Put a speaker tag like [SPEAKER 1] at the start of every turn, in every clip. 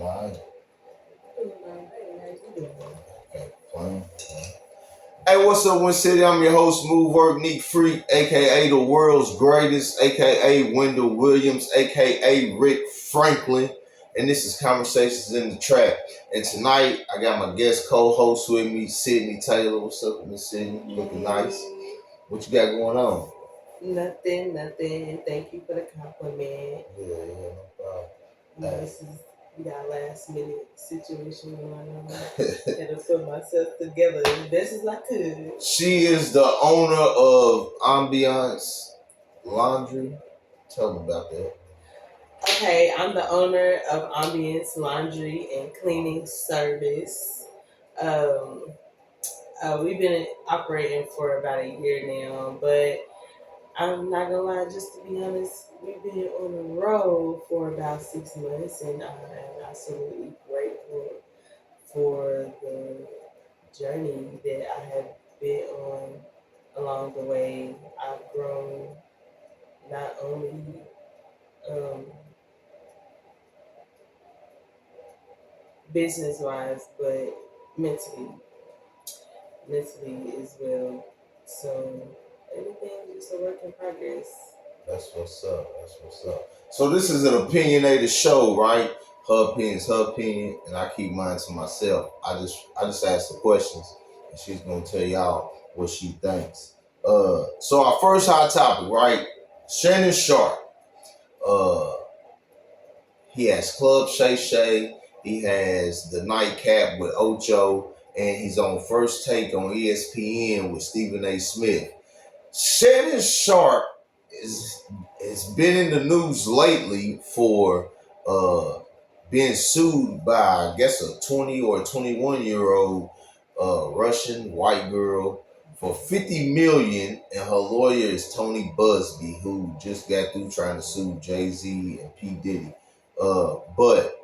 [SPEAKER 1] doing all right?
[SPEAKER 2] Doing all right. How you doing?
[SPEAKER 1] Okay, playing. Hey, what's up, Win City? I'm your host, Smooth Work Neat Freak, aka the world's greatest, aka Wendell Williams, aka Rick Franklin, and this is Conversations in the Trap. And tonight, I got my guest co-host with me, Sydney Taylor. What's up, Miss Sydney? Looking nice. What you got going on?
[SPEAKER 2] Nothing. Thank you for the compliment.
[SPEAKER 1] Yeah, no problem.
[SPEAKER 2] This is we got a last minute situation going on. Had to put myself together as best as I could.
[SPEAKER 1] She is the owner of Ambiance Laundry. Tell me about that.
[SPEAKER 2] Okay, I'm the owner of Ambience Laundry and Cleaning Service. Um, we've been operating for about a year now, but I'm not gonna lie, just to be honest, we've been on the road for about 6 months, and I am absolutely grateful for the journey that I have been on along the way. I've grown not only um, business wise, but mentally as well. So everything's just a work in progress.
[SPEAKER 1] That's what's up. That's what's up. So this is an opinionated show, right? Her opinion's her opinion, and I keep mine to myself. I just ask the questions, and she's gonna tell y'all what she thinks. So our first hot topic, right? Shannon Sharp. Uh, he has Club Shay Shay. He has the Nightcap with Ocho, and he's on First Take on ESPN with Stephen A. Smith. Shannon Sharp is has been in the news lately for being sued by, I guess, a 20 or 21-year-old Russian white girl for 50 million, and her lawyer is Tony Busby, who just got through trying to sue Jay-Z and P. Diddy. But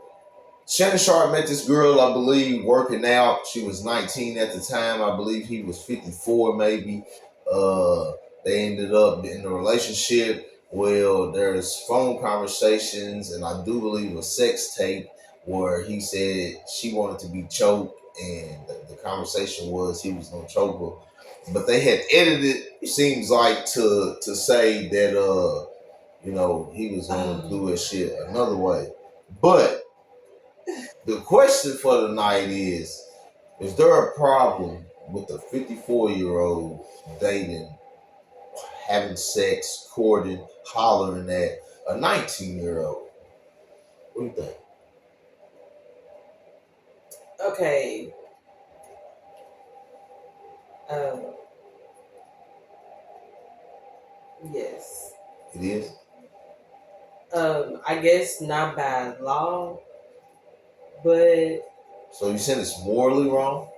[SPEAKER 1] Shannon Sharp met this girl, I believe, working out. She was 19 at the time. I believe he was 54, maybe. They ended up in a relationship. Well, there's phone conversations, and I do believe a sex tape where he said she wanted to be choked, and the conversation was he was gonna choke her. But they had edited, it seems like, to say that he was gonna do his shit another way. But the question for the night is there a problem with a 54-year-old dating, having sex, courting, hollering at a 19-year-old? What do you think?
[SPEAKER 2] Okay. Um, yes.
[SPEAKER 1] It is?
[SPEAKER 2] I guess not by law, but
[SPEAKER 1] So you said it's morally wrong?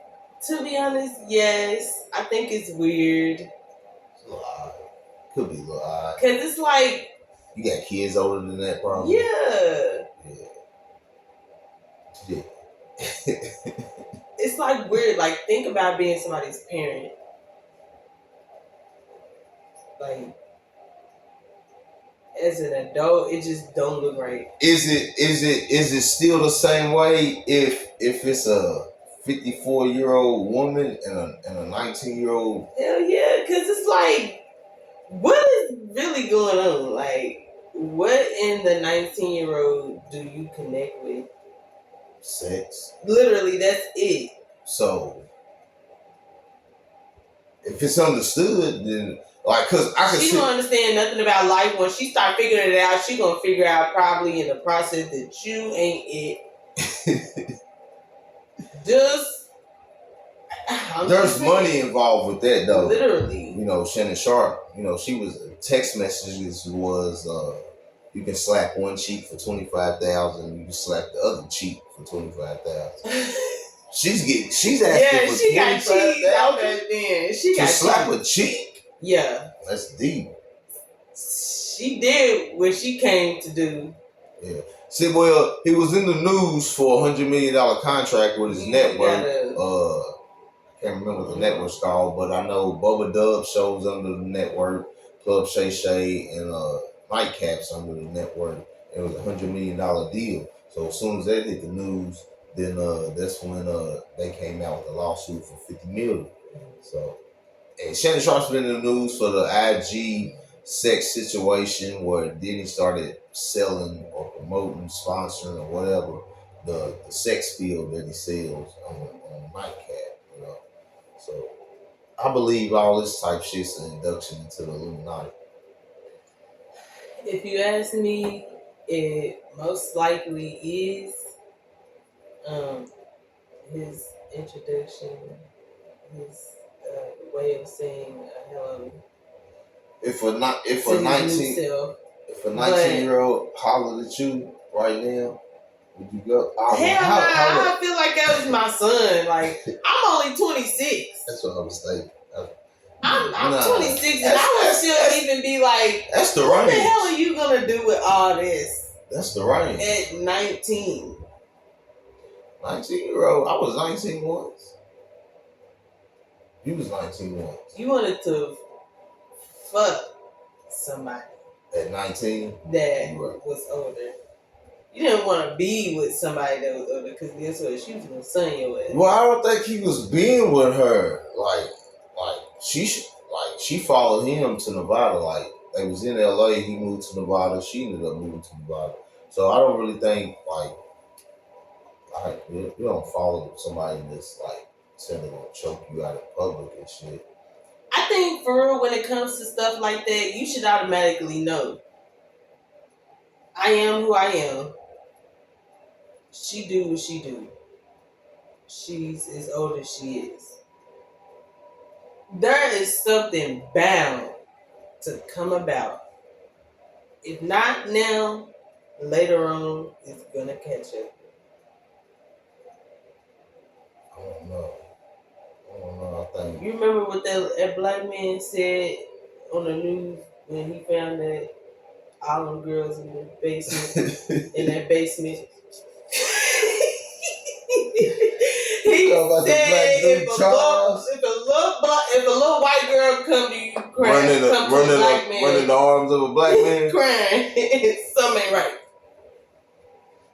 [SPEAKER 2] to be honest, yes. I think it's weird.
[SPEAKER 1] It's a little odd. Could be a little odd.
[SPEAKER 2] Cause it's like,
[SPEAKER 1] You got kids older than that, probably?
[SPEAKER 2] yeah.
[SPEAKER 1] Yeah.
[SPEAKER 2] It's like weird. Like, think about being somebody's parent. Like, as an adult, it just don't look right.
[SPEAKER 1] Is it still the same way if it's a 54-year-old woman and a 19-year-old?
[SPEAKER 2] Hell yeah, because it's like, what is really going on? Like, what in the 19-year-old do you connect with?
[SPEAKER 1] Sex.
[SPEAKER 2] Literally, that's it.
[SPEAKER 1] So if it's understood, then cause I can
[SPEAKER 2] She don't understand nothing about life. When she start figuring it out, she gonna figure out probably in the process that you ain't it. Just
[SPEAKER 1] there's money involved with that, though.
[SPEAKER 2] Literally.
[SPEAKER 1] Shannon Sharp. She was text messages was you can slap one cheek for 25,000. You can slap the other cheek for 25,000. She's asking for 25,000.
[SPEAKER 2] She got
[SPEAKER 1] slap a cheek.
[SPEAKER 2] Yeah,
[SPEAKER 1] that's deep.
[SPEAKER 2] She did what she came to do.
[SPEAKER 1] Yeah. See, well, he was in the news for $100 million contract with his network. I can't remember what the network's called, but I know Bubba Dub shows under the network, Club Shay Shay, and Nightcaps under the network. It was $100 million deal. So as soon as that hit the news, then that's when they came out with a lawsuit for 50 million. So and Shannon Sharp's been in the news for the IG sex situation where Diddy started selling or promoting, sponsoring or whatever the sex field that he sells on Nightcap, you know. So I believe all this type shit's an induction into the Illuminati.
[SPEAKER 2] If you ask me, it most likely is um, his introduction, his way of saying hello
[SPEAKER 1] If a not if
[SPEAKER 2] to
[SPEAKER 1] a
[SPEAKER 2] his new
[SPEAKER 1] 19
[SPEAKER 2] self.
[SPEAKER 1] if a
[SPEAKER 2] But
[SPEAKER 1] 19-year-old hollered at you right now, would you go?
[SPEAKER 2] hell nah, I feel like that was my son. Like, I'm only 26.
[SPEAKER 1] That's what I was thinking.
[SPEAKER 2] I'm 26 and I would still even be like,
[SPEAKER 1] that's the
[SPEAKER 2] what
[SPEAKER 1] range.
[SPEAKER 2] the hell are you gonna do with all this
[SPEAKER 1] That's the range.
[SPEAKER 2] at 19?
[SPEAKER 1] 19-year-old. I was 19 once. You was 19 once.
[SPEAKER 2] You wanted to fuck somebody
[SPEAKER 1] At 19?
[SPEAKER 2] that was older. You didn't want to be with somebody that was older because guess what? She was gonna son your ass.
[SPEAKER 1] Well, I don't think he was being with her. Like she followed him to Nevada. Like they was in LA, he moved to Nevada. She ended up moving to Nevada. So I don't really think you don't follow somebody that's like saying they're gonna choke you out in public and shit.
[SPEAKER 2] I think for real, when it comes to stuff like that, you should automatically know. I am who I am. She do what she do. She's as old as she is. There is something bound to come about. If not now, later on, it's gonna catch up.
[SPEAKER 1] I don't know. I think.
[SPEAKER 2] You remember what that black man said on the news when he found that all them girls in the basement, in that basement. He said if a little white girl come to you crying,
[SPEAKER 1] running the arms of a black man,
[SPEAKER 2] crying, something ain't right.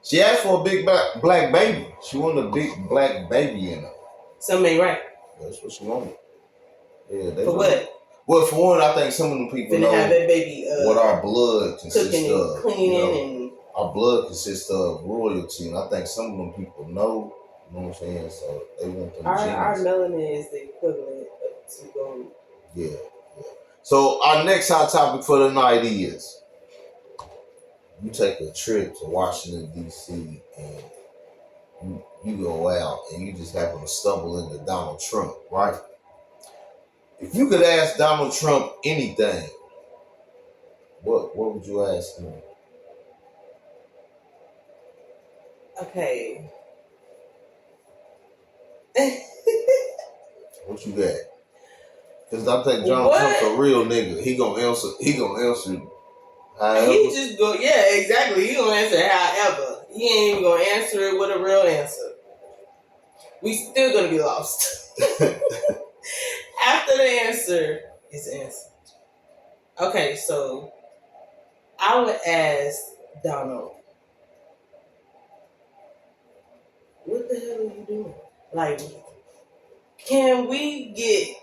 [SPEAKER 1] She asked for a big black baby. She wanted a big black baby in her.
[SPEAKER 2] Something ain't right.
[SPEAKER 1] That's what she wanted. Yeah,
[SPEAKER 2] for what?
[SPEAKER 1] Well, for one, I think some of them people know
[SPEAKER 2] have that baby,
[SPEAKER 1] what our blood consists of.
[SPEAKER 2] Cleaning and
[SPEAKER 1] our blood consists of royalty, and I think some of them people know. You know what I'm saying? So they want them
[SPEAKER 2] our melanin is the equivalent to gold.
[SPEAKER 1] Yeah. So our next hot topic for the night is you take a trip to Washington D.C. and you go out and you just happen to stumble into Donald Trump, right? If you could ask Donald Trump anything, what would you ask him?
[SPEAKER 2] Okay.
[SPEAKER 1] What you got? Because I think Donald Trump's a real nigga. He gonna answer. However.
[SPEAKER 2] He just go. Yeah, exactly. He gonna answer however. He ain't even gonna answer it with a real answer. We still gonna be lost. After the answer is answered. Okay, so I would ask Donald, what the hell are you doing? Like, can we get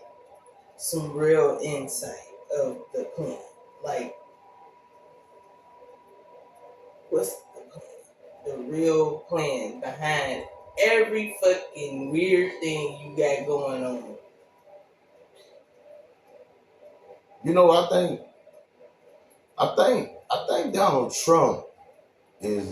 [SPEAKER 2] some real insight of the plan? Like, what's the plan? The real plan behind every fucking weird thing you got going on.
[SPEAKER 1] You know, I think Donald Trump is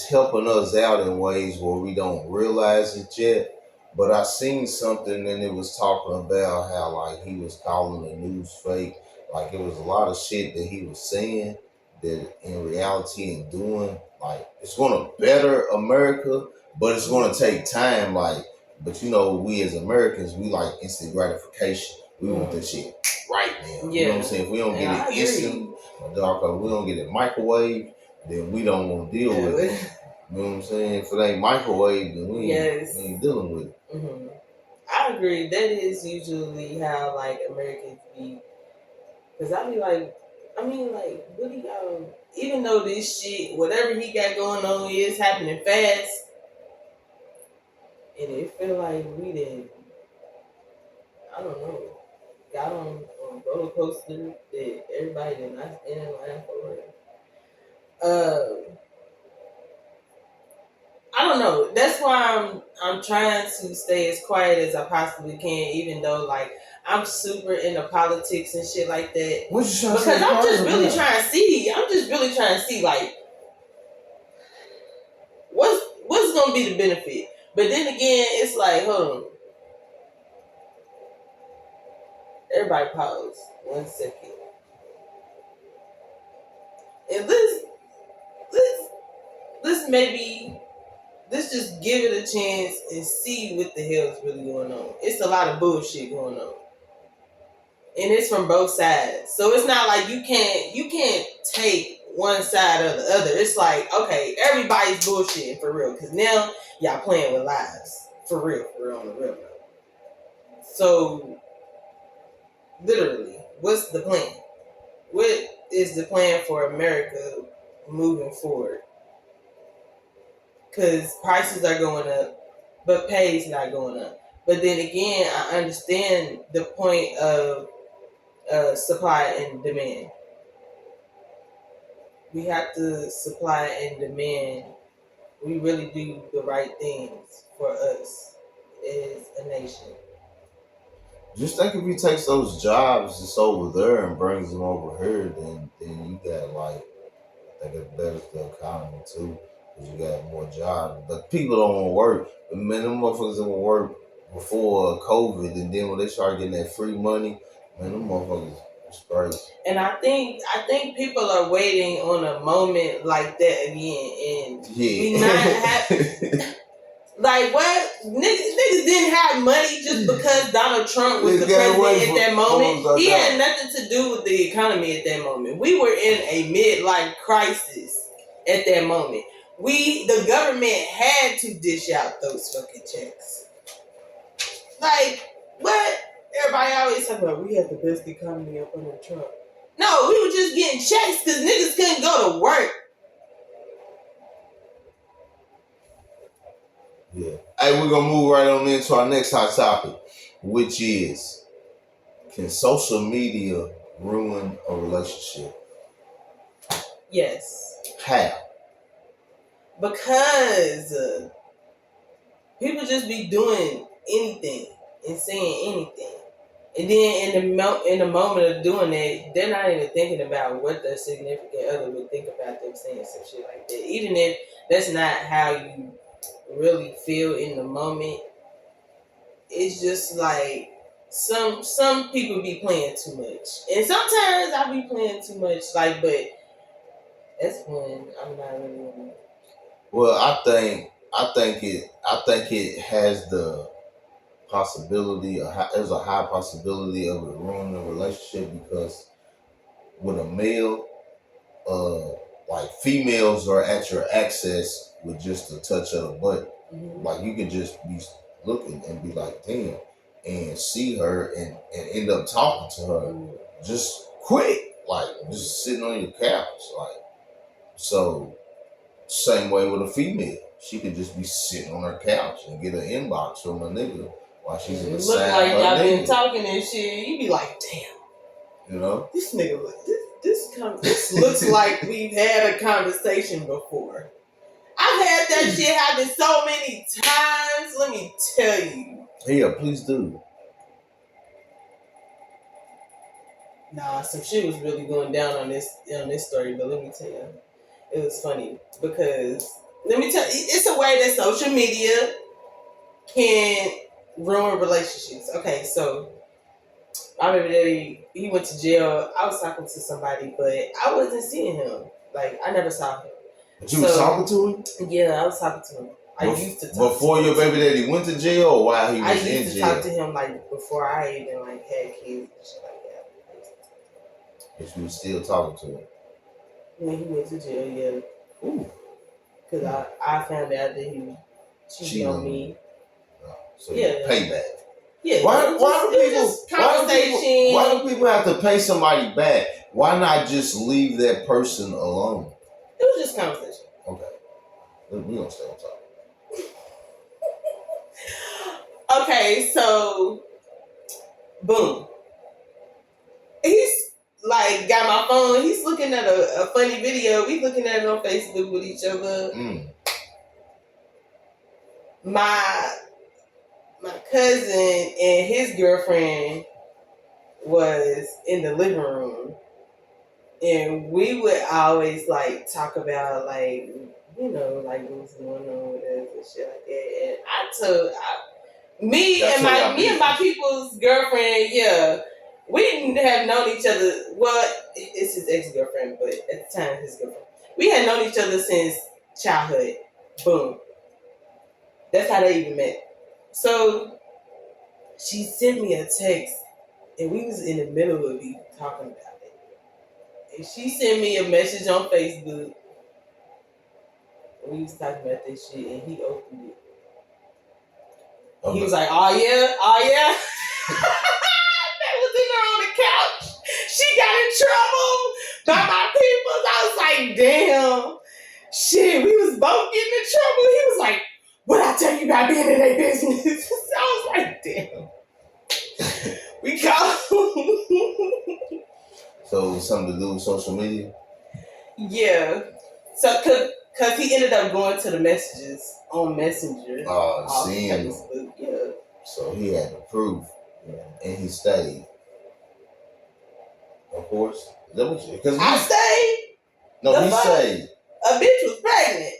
[SPEAKER 1] helping us out in ways where we don't realize it yet. But I seen something and it was talking about how like he was calling the news fake. Like it was a lot of shit that he was saying that in reality and doing, like it's gonna better America, but it's gonna take time. Like, but you know, we as Americans, we like instant gratification. We want that shit right now.
[SPEAKER 2] Yeah.
[SPEAKER 1] You know what I'm saying? If we don't get it instant, or we don't get it microwave, then we don't want to deal with it. You know what I'm saying? If it ain't microwave, then we ain't dealing with it.
[SPEAKER 2] Mm-hmm. I agree. That is usually how like Americans be. Because I be like, I mean, like, what do y'all? Even though this shit, whatever he got going on, is happening fast, and it feel like we did. I don't know. Got on a roller coaster that everybody did not stand in line for. I don't know. That's why I'm trying to stay as quiet as I possibly can, even though like I'm super into politics and shit like that.
[SPEAKER 1] What you trying to
[SPEAKER 2] Because
[SPEAKER 1] say?
[SPEAKER 2] I'm just really trying to see. I'm just really trying to see like what's gonna be the benefit. But then again, it's like, hold on. Everybody pause 1 second. And let's just give it a chance and see what the hell is really going on. It's a lot of bullshit going on. And it's from both sides. So it's not like you can't take one side or the other. It's like, okay, everybody's bullshitting for real. Cause now y'all playing with lies. For real, on the real note. So literally, what's the plan? What is the plan for America moving forward? Because prices are going up, but pay is not going up. But then again, I understand the point of supply and demand. We have to supply and demand. We really do the right things for us as a nation.
[SPEAKER 1] Just think if he takes those jobs that's over there and brings them over here, then you got like I think it betters the economy too, because you got more jobs. But people don't want to work. But man, them motherfuckers didn't work before COVID, and then when they started getting that free money, man, them motherfuckers was crazy.
[SPEAKER 2] And I think people are waiting on a moment like that again, and we not have. Like what? Niggas didn't have money just because Donald Trump was the president at that moment. He had nothing to do with the economy at that moment. We were in a midlife crisis at that moment. The government had to dish out those fucking checks. Like what? Everybody always talk about we had the best economy up under Trump. No, we were just getting checks because niggas couldn't go to work.
[SPEAKER 1] Yeah. Hey, we're gonna move right on into our next hot topic, which is, can social media ruin a relationship?
[SPEAKER 2] Yes.
[SPEAKER 1] How?
[SPEAKER 2] Because people just be doing anything and saying anything, and then in the moment of doing that, they're not even thinking about what their significant other would think about them saying some shit like that. Even if that's not how you really feel in the moment, it's just like some people be playing too much, and sometimes I be playing too much. Like, but that's when I'm not really.
[SPEAKER 1] Well, I think it has the possibility. There's a high possibility of it ruining a relationship because with a male, like females are at your access with just a touch of the button.
[SPEAKER 2] Mm-hmm.
[SPEAKER 1] Like you can just be looking and be like, damn, and see her and end up talking to her just quick, like just sitting on your couch, like so. Same way with a female, she could just be sitting on her couch and get an inbox from a nigga while she's in the
[SPEAKER 2] look
[SPEAKER 1] side
[SPEAKER 2] like
[SPEAKER 1] of her
[SPEAKER 2] y'all
[SPEAKER 1] nigga.
[SPEAKER 2] been talking and shit. You be like, damn,
[SPEAKER 1] You know,
[SPEAKER 2] this nigga, this looks like we've had a conversation before. I've had that shit happen so many times. Let me tell you.
[SPEAKER 1] Yeah, please do.
[SPEAKER 2] Nah, some shit was really going down on this story, but let me tell you, it was funny because let me tell you, it's a way that social media can ruin relationships. Okay, so my baby daddy, he went to jail. I was talking to somebody, but I wasn't seeing him. Like I never saw him.
[SPEAKER 1] But you was talking to him?
[SPEAKER 2] Yeah, I was talking to him. I used to talk
[SPEAKER 1] before
[SPEAKER 2] to him.
[SPEAKER 1] Your baby daddy went to jail, or while he was in jail?
[SPEAKER 2] I used to talk to him like before I even like had kids and shit like that.
[SPEAKER 1] But you was still talking to him
[SPEAKER 2] When he went to jail, yeah.
[SPEAKER 1] Ooh.
[SPEAKER 2] Because I found out that he was cheating on me.
[SPEAKER 1] So yeah, payback.
[SPEAKER 2] Yeah.
[SPEAKER 1] Why do people have to pay somebody back? Why not just leave that person alone?
[SPEAKER 2] It was just conversation.
[SPEAKER 1] Okay. We don't stay on top.
[SPEAKER 2] Okay, so boom. He's like got my phone. He's looking at a funny video. We looking at it on Facebook with each other. My cousin and his girlfriend was in the living room, and we would always like talk about like like what's going on with us and shit like that. And me and my people's girlfriend, yeah, we didn't have known each other. Well, it's his ex girlfriend, but at the time his girlfriend. We had known each other since childhood. Boom. That's how they even met. So she sent me a text, and we was in the middle of you talking about it. And she sent me a message on Facebook. And we was talking about this shit, and he opened it. Okay. He was like, "Oh yeah, oh yeah." That was in there on the couch. She got in trouble by my people. I was like, "Damn, shit." We was both getting in trouble. He was like, "What I tell you about being in their business?" I was like, "Damn." We called.
[SPEAKER 1] So something to do with social media?
[SPEAKER 2] Yeah. So cause he ended up going to the messages on Messenger.
[SPEAKER 1] Seeing
[SPEAKER 2] Facebook. Yeah.
[SPEAKER 1] So he had the proof. Yeah. And he stayed. Of course. Is that what you? Because
[SPEAKER 2] I stayed.
[SPEAKER 1] No, he stayed.
[SPEAKER 2] A bitch was pregnant.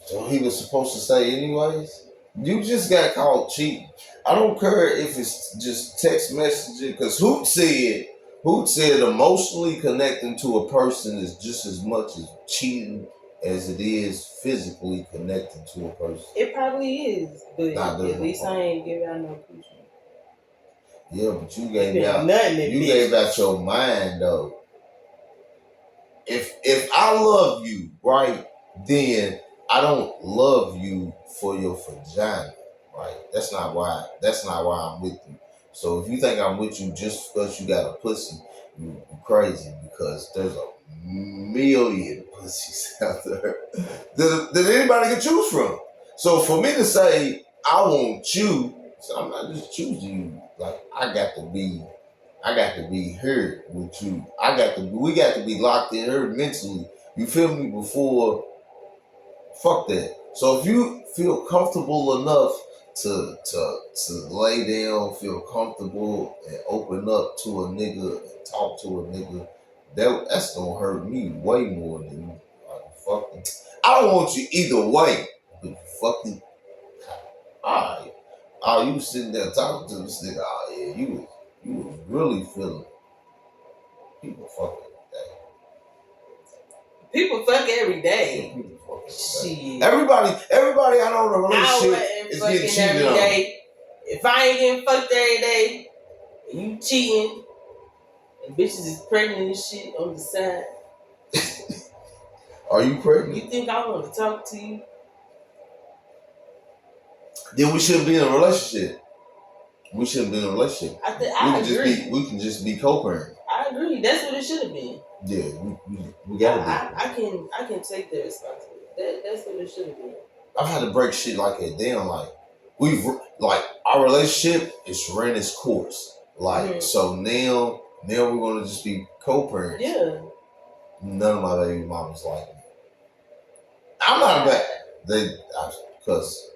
[SPEAKER 1] So he was supposed to stay anyways? You just got caught cheating. I don't care if it's just text messaging, because Hoot said emotionally connecting to a person is just as much as cheating as it is physically connecting to a person.
[SPEAKER 2] It probably is, but at least I ain't giving out no coochie.
[SPEAKER 1] Yeah, but you gave out your mind though. If I love you, right, then I don't love you for your vagina, right? That's not why I'm with you. So if you think I'm with you just because you got a pussy, you're crazy, because there's a million pussies out there that anybody can choose from. So for me to say I want you, so I'm not just choosing you. Like I got to be here with you. We got to be locked in here mentally. You feel me? Before, fuck that. So if you feel comfortable enough to lay down, feel comfortable and open up to a nigga and talk to a nigga, that's gonna hurt me way more than you. Like, fucking, I don't want you either way, but you fucking, alright. Oh, you was sitting there talking to this nigga. Oh yeah, you was really feeling it. People fuck
[SPEAKER 2] every day.
[SPEAKER 1] People fuck every day.
[SPEAKER 2] Shit.
[SPEAKER 1] Everybody I know in a relationship is getting cheated on.
[SPEAKER 2] If I ain't getting fucked every day, and you cheating, and bitches is pregnant and shit on the side.
[SPEAKER 1] Are you pregnant?
[SPEAKER 2] You think I want to talk to you?
[SPEAKER 1] Then we shouldn't be in a relationship. We shouldn't be in a relationship.
[SPEAKER 2] I agree.
[SPEAKER 1] We can just be co-parents.
[SPEAKER 2] I agree. That's what it should have been.
[SPEAKER 1] Yeah, we gotta
[SPEAKER 2] be. I can take the responsibility. That's what it should have been.
[SPEAKER 1] I've had to break shit like that down. Like our relationship is ran its course. Like so now we're gonna just be co-parents.
[SPEAKER 2] Yeah.
[SPEAKER 1] None of my baby mamas like me. I'm not bad. Because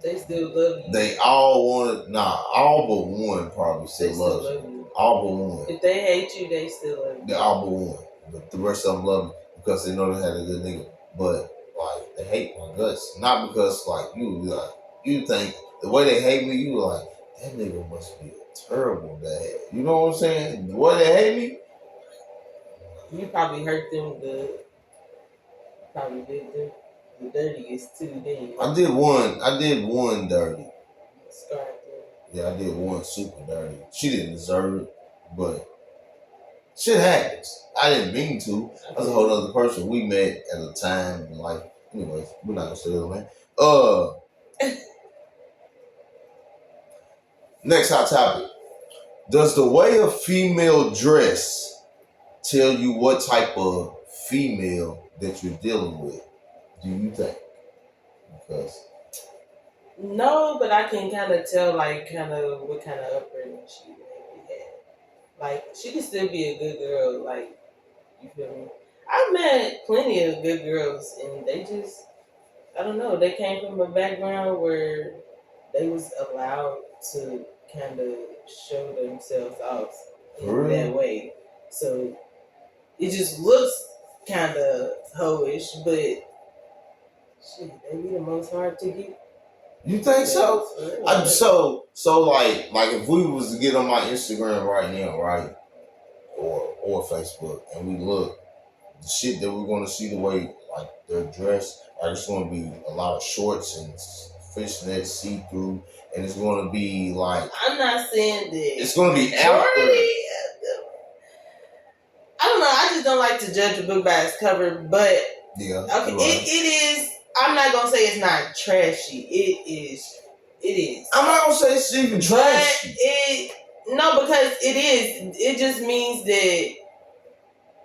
[SPEAKER 2] they still love you.
[SPEAKER 1] They all wanted, all but one probably still loves you. All but one.
[SPEAKER 2] If they hate you, they still love you.
[SPEAKER 1] They all but one. But the rest of them love me because they know they had a good nigga. But like they hate my guts. Not because you think the way they hate me, you like, that nigga must be a terrible dad. You know what I'm saying? The way they hate me.
[SPEAKER 2] You probably hurt them good. Probably did them the dirtiest too, then.
[SPEAKER 1] I did one dirty.
[SPEAKER 2] Scarred them.
[SPEAKER 1] Yeah, I did one super dirty. She didn't deserve it, but shit happens. I didn't mean to. That's a whole other person we met at a time in life. Anyways, we're not gonna say that, man. Next hot topic. Does the way a female dress tell you what type of female that you're dealing with? Do you think? Because
[SPEAKER 2] No, but I can kind of tell, like, kind of what kind of upbringing she maybe had. Like, she can still be a good girl. Like, you feel me? I've met plenty of good girls, and they just, I don't know, they came from a background where they was allowed to kind of show themselves off
[SPEAKER 1] for
[SPEAKER 2] in that
[SPEAKER 1] real,
[SPEAKER 2] way. So it just looks kind of hoish, but shit, they be the most hard to get.
[SPEAKER 1] you think so?
[SPEAKER 2] For real,
[SPEAKER 1] I
[SPEAKER 2] yeah.
[SPEAKER 1] so like if we was to get on my Instagram right now, right, or Facebook, and we look the shit that we're gonna see the way like they're dressed, like it's gonna be a lot of shorts and fishnet see through, and it's gonna be like
[SPEAKER 2] I'm not saying that
[SPEAKER 1] it's gonna be after.
[SPEAKER 2] majority. I don't know. I just don't like to judge a book by its cover, but
[SPEAKER 1] Yeah,
[SPEAKER 2] okay,
[SPEAKER 1] right.
[SPEAKER 2] it is. I'm not gonna say it's not trashy. It is. It is.
[SPEAKER 1] I'm not gonna say it's even trash.
[SPEAKER 2] But no, because it is. It just means that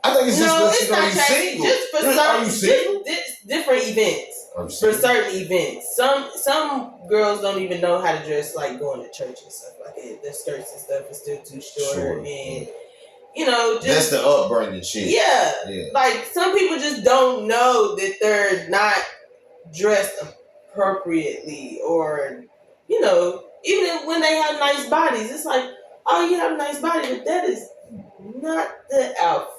[SPEAKER 1] I think it's just
[SPEAKER 2] no,
[SPEAKER 1] that you
[SPEAKER 2] it's
[SPEAKER 1] know
[SPEAKER 2] not
[SPEAKER 1] you
[SPEAKER 2] trashy.
[SPEAKER 1] single.
[SPEAKER 2] Just for
[SPEAKER 1] Are you single?
[SPEAKER 2] different events.
[SPEAKER 1] Are you
[SPEAKER 2] For
[SPEAKER 1] single?
[SPEAKER 2] certain events, some girls don't even know how to dress like going to church and stuff like that. Their skirts and stuff is still too short,
[SPEAKER 1] Sure.
[SPEAKER 2] and
[SPEAKER 1] Yeah.
[SPEAKER 2] you know,
[SPEAKER 1] That's
[SPEAKER 2] just
[SPEAKER 1] the upbringing shit.
[SPEAKER 2] yeah.
[SPEAKER 1] Yeah.
[SPEAKER 2] Like some people just don't know that they're not dressed appropriately, or you know, even when they have nice bodies, it's like, oh, you have a nice body, but that is not the outfit.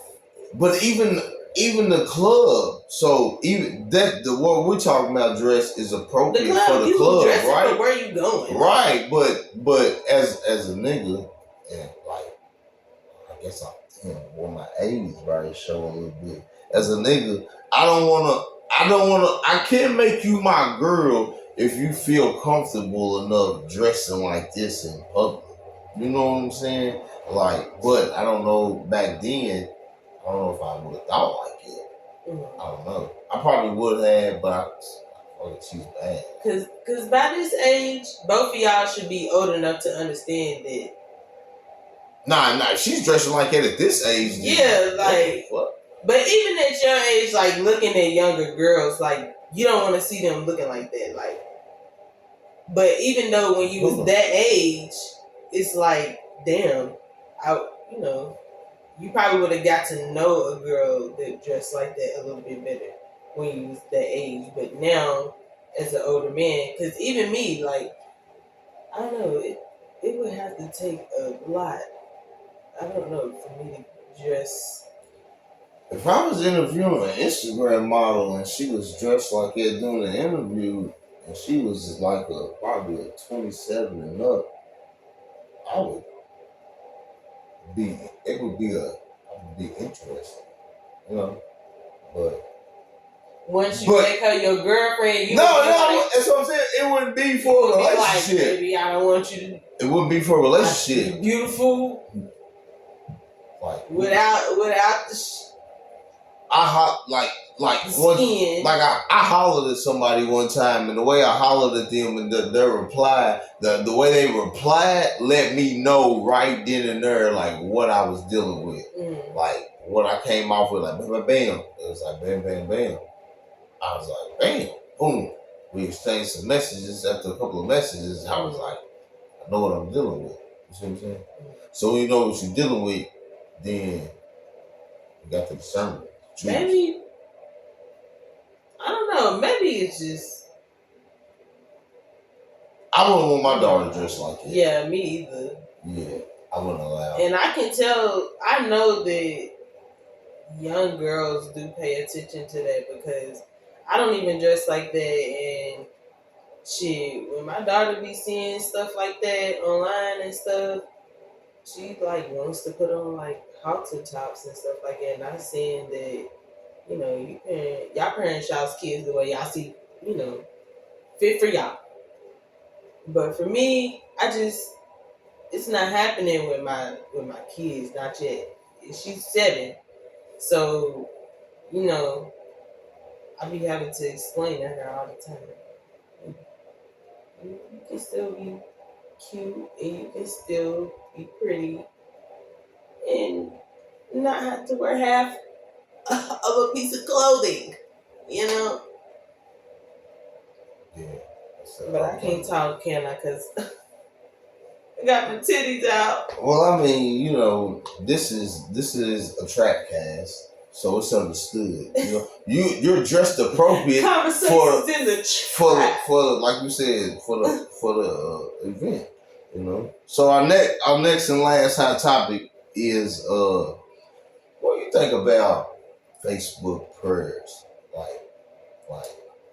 [SPEAKER 1] But even the club, so even that the what we're talking about dress is
[SPEAKER 2] The
[SPEAKER 1] appropriate
[SPEAKER 2] club,
[SPEAKER 1] for the
[SPEAKER 2] you
[SPEAKER 1] club,
[SPEAKER 2] dress
[SPEAKER 1] right?
[SPEAKER 2] for where you going,
[SPEAKER 1] Right, but as a nigga, and like I guess well my '80s body show a little bit. As a nigga, I can't make you my girl if you feel comfortable enough dressing like this in public. You know what I'm saying? Like, but I don't know back then. I don't know if I would have thought like it.
[SPEAKER 2] Mm-hmm.
[SPEAKER 1] I don't know. I probably would have, but she's bad.
[SPEAKER 2] Cause by this age, both of y'all should be old enough to understand that.
[SPEAKER 1] Nah, she's dressing like that at this age.
[SPEAKER 2] Yeah, like. But even at your age, like looking at younger girls, like you don't want to see them looking like that. Like, but even though when you was that age, it's like, damn, you know, you probably would have got to know a girl that dressed like that a little bit better when you was that age. But now, as an older man, because even me, like, I don't know, it would have to take a lot. I don't know, for me to dress.
[SPEAKER 1] If I was interviewing an Instagram model and she was dressed like that during the interview, and she was like probably a 27 and up, I would be. It would be interesting, you know. But
[SPEAKER 2] once you make her your girlfriend, you
[SPEAKER 1] no,
[SPEAKER 2] like,
[SPEAKER 1] that's what I'm saying. It wouldn't be for a relationship.
[SPEAKER 2] Like, baby, I don't want you to.
[SPEAKER 1] It wouldn't be for a relationship.
[SPEAKER 2] Beautiful.
[SPEAKER 1] Like
[SPEAKER 2] without the.
[SPEAKER 1] I hollered at somebody one time, and the way I hollered at them and their reply, the way they replied, let me know right then and there, like what I was dealing with, like what I came off with, like bam, bam, bam. It was like bam, bam, bam. I was like bam, boom. We exchanged some messages. After a couple of messages, I was like, I know what I'm dealing with. You see what I'm saying? So when you know what you're dealing with, then you got to discern it.
[SPEAKER 2] Maybe, I don't know. Maybe it's just.
[SPEAKER 1] I wouldn't want my daughter dressed like that.
[SPEAKER 2] Yeah, me either.
[SPEAKER 1] Yeah, I wouldn't allow.
[SPEAKER 2] And I can tell. I know that young girls do pay attention to that because I don't even dress like that. And shit, when my daughter be seeing stuff like that online and stuff, she like wants to put on like halter tops and stuff like that. Not saying that, you know, y'all parents y'all's kids the way y'all see, you know, fit for y'all. But for me, it's not happening with my kids, not yet. She's 7, so you know, I be having to explain to her all the time. You can still be cute and you can still be pretty, and not have to wear half of a piece of clothing, you know.
[SPEAKER 1] Yeah.
[SPEAKER 2] But I can't talk, can I? Because I got my titties out.
[SPEAKER 1] Well, I mean, this is a trap cast, so it's understood. You're dressed appropriate
[SPEAKER 2] Conversations in the trap.
[SPEAKER 1] for like you said for the event. So our next and last hot topic is what do you think about Facebook prayers? Like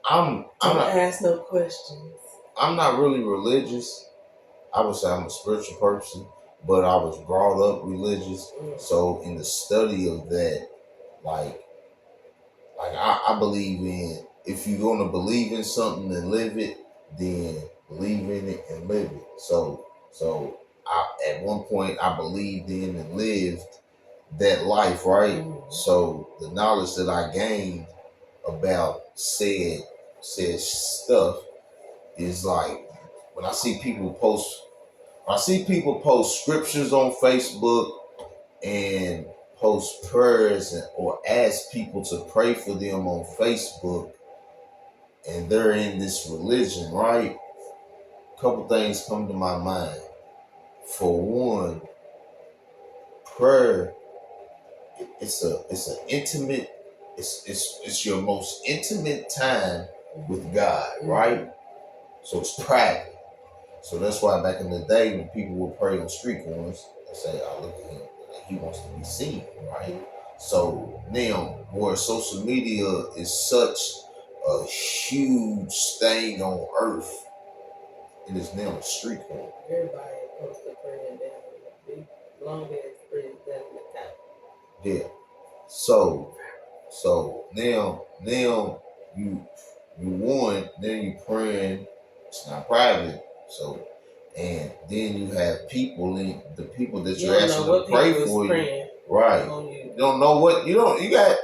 [SPEAKER 1] I'm
[SPEAKER 2] Don't
[SPEAKER 1] not
[SPEAKER 2] ask no questions.
[SPEAKER 1] I'm not really religious. I would say I'm a spiritual person, but I was brought up religious. So in the study of that, like I believe in, if you're gonna believe in something and live it, then believe in it and live it. So at one point I believed in and lived that life, right? So the knowledge that I gained about said stuff is like when I see people post scriptures on Facebook and post prayers or ask people to pray for them on Facebook, and they're in this religion, right? A couple things come to my mind. For one, prayer, it's an intimate, it's your most intimate time with God, right? So it's private. So that's why back in the day when people would pray on street corners, they say, "I look at him, he wants to be seen," right? So now, where social media is such a huge thing on earth, it is now a street corner.
[SPEAKER 2] Everybody supposed to pray down big long ass prayer down the top.
[SPEAKER 1] Yeah. So now you won, then you praying. It's not private. So and then you have people the people that you're asking to pray for you. Right. You don't know what you got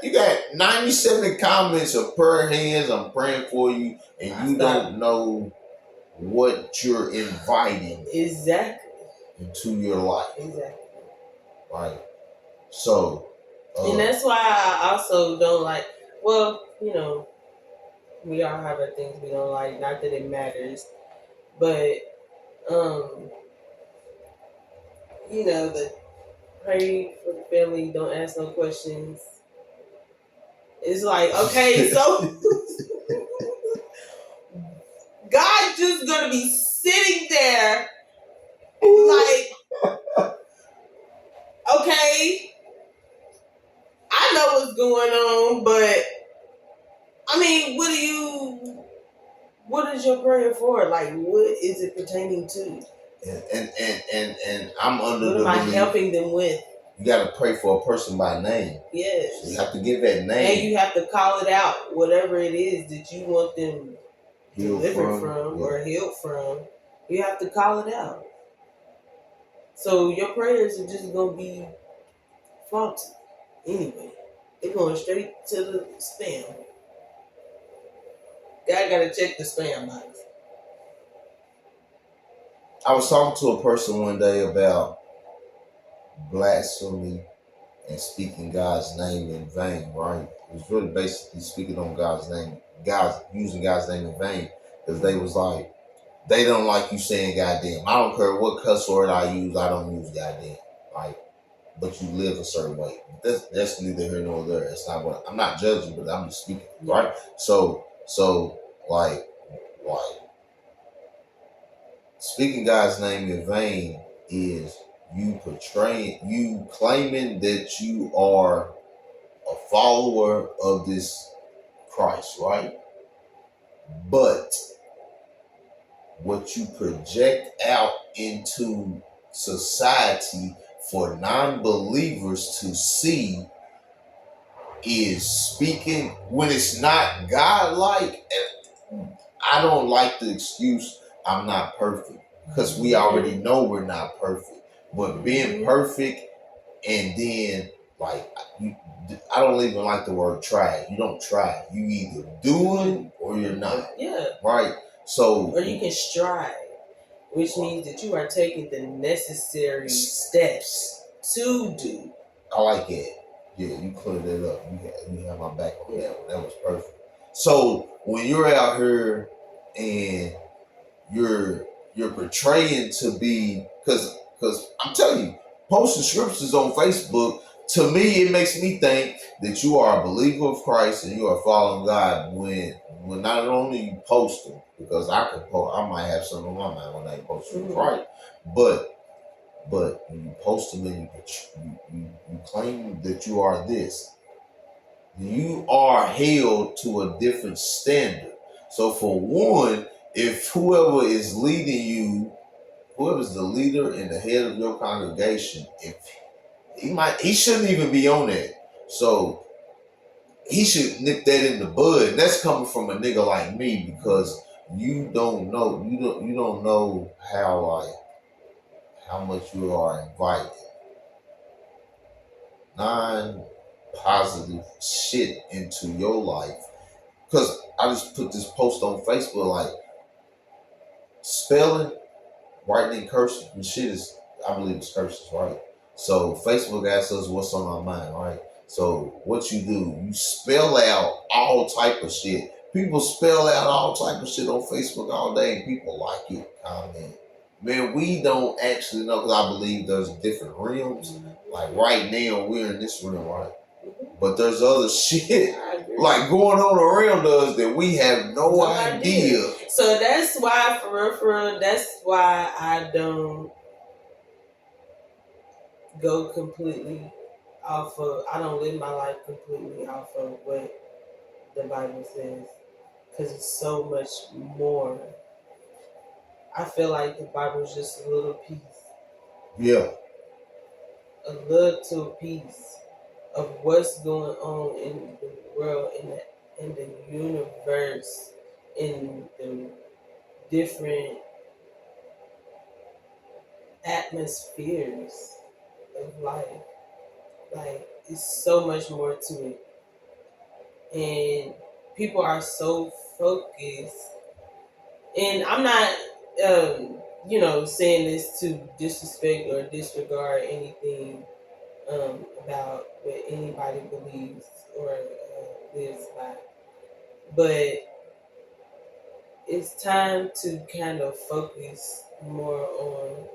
[SPEAKER 1] 97 comments of prayer hands, I'm praying for you, and you don't know what you're inviting
[SPEAKER 2] exactly
[SPEAKER 1] into your life.
[SPEAKER 2] Exactly.
[SPEAKER 1] Right. So
[SPEAKER 2] and that's why I also don't like, well, we all have our things we don't like, not that it matters, but the pray for the family, don't ask no questions. It's like, okay, so God just gonna be sitting there like, okay, I know what's going on, but I mean, what is your prayer for? Like, what is it pertaining to?
[SPEAKER 1] And I'm under
[SPEAKER 2] what
[SPEAKER 1] the
[SPEAKER 2] am I
[SPEAKER 1] belief
[SPEAKER 2] helping them with?
[SPEAKER 1] You got to pray for a person by name.
[SPEAKER 2] Yes.
[SPEAKER 1] So you have to give that name.
[SPEAKER 2] And you have to call it out, whatever it is that you want them delivered from or healed from. You have to call it out. So your prayers are just going to be faulty anyway. They're going straight to the spam. God got to check the spam box.
[SPEAKER 1] I was talking to a person one day about blasphemy and speaking God's name in vain, right? It was really basically speaking on God's name, using God's name in vain, because they was like, they don't like you saying goddamn. I don't care what cuss word I use, I don't use goddamn, right? But you live a certain way. That's neither here nor there. It's not what I'm not judging, but I'm just speaking, right? So like speaking God's name in vain is you claiming that you are a follower of this Christ, right? But what you project out into society for non-believers to see is speaking when it's not God-like. And I don't like the excuse, I'm not perfect, because we already know we're not perfect. But being perfect and then I don't even like the word try. You don't try. You either doing or you're not.
[SPEAKER 2] Yeah.
[SPEAKER 1] Right? So
[SPEAKER 2] or you can strive, which means that you are taking the necessary steps to do
[SPEAKER 1] I like it. Yeah, you cleared it up. You have my back on that one. That was perfect. So when you're out here and you're you're portraying to be, because I'm telling you, posting scriptures on Facebook, to me it makes me think that you are a believer of Christ and you are following God when not only you post them, because I might have something on my mind when I post them, right? But when you post them and you claim that you are this, you are held to a different standard. So for one, if whoever is leading you, whoever's the leader and the head of your congregation, if he shouldn't even be on that. So he should nip that in the bud. And that's coming from a nigga like me, because you don't know how much you are inviting non-positive shit into your life. Because I just put this post on Facebook, like, spelling, writing in cursive and shit is, I believe it's cursive, right? So Facebook asks us what's on our mind, right? So what you do, you spell out all type of shit. People spell out all type of shit on Facebook all day, and people like it, comment. Man, we don't actually know, because I believe there's different realms. Like right now, we're in this realm, right? But there's other shit like going on around us that we have no idea.
[SPEAKER 2] So that's why, for real, that's why I don't go completely off of, I don't live my life completely off of what the Bible says, because it's so much more. I feel like the Bible is just a little piece.
[SPEAKER 1] Yeah.
[SPEAKER 2] A little piece of what's going on in the world, in the universe, in the different atmospheres of life. Like, it's so much more to it. And people are so focused. And I'm not, saying this to disrespect or disregard anything about what anybody believes or lives by. But it's time to kind of focus more on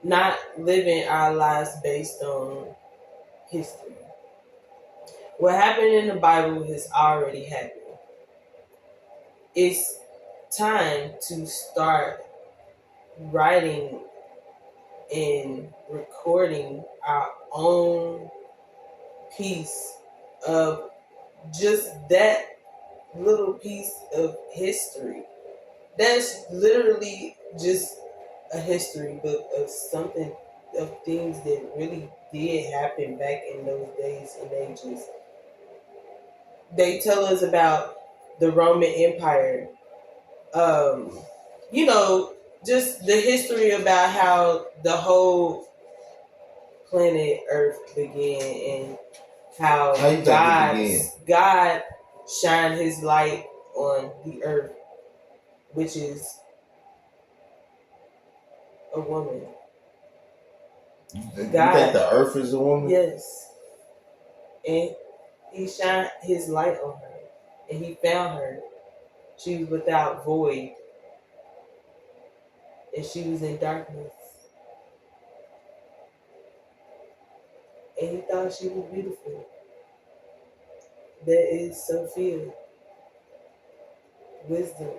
[SPEAKER 2] not living our lives based on history. What happened in the Bible has already happened. It's time to start writing and recording our own piece of just that little piece of history. That's literally just a history book of something, of things that really did happen back in those days and ages. They tell us about the Roman Empire. Um, just the history about how the whole planet Earth began, and how
[SPEAKER 1] you think it began?
[SPEAKER 2] God shined his light on the earth, which is a woman.
[SPEAKER 1] You think the earth is a woman?
[SPEAKER 2] Yes. And he shined his light on her, and he found her. She was without void, and she was in darkness. And he thought she was beautiful. That is Sophia, wisdom.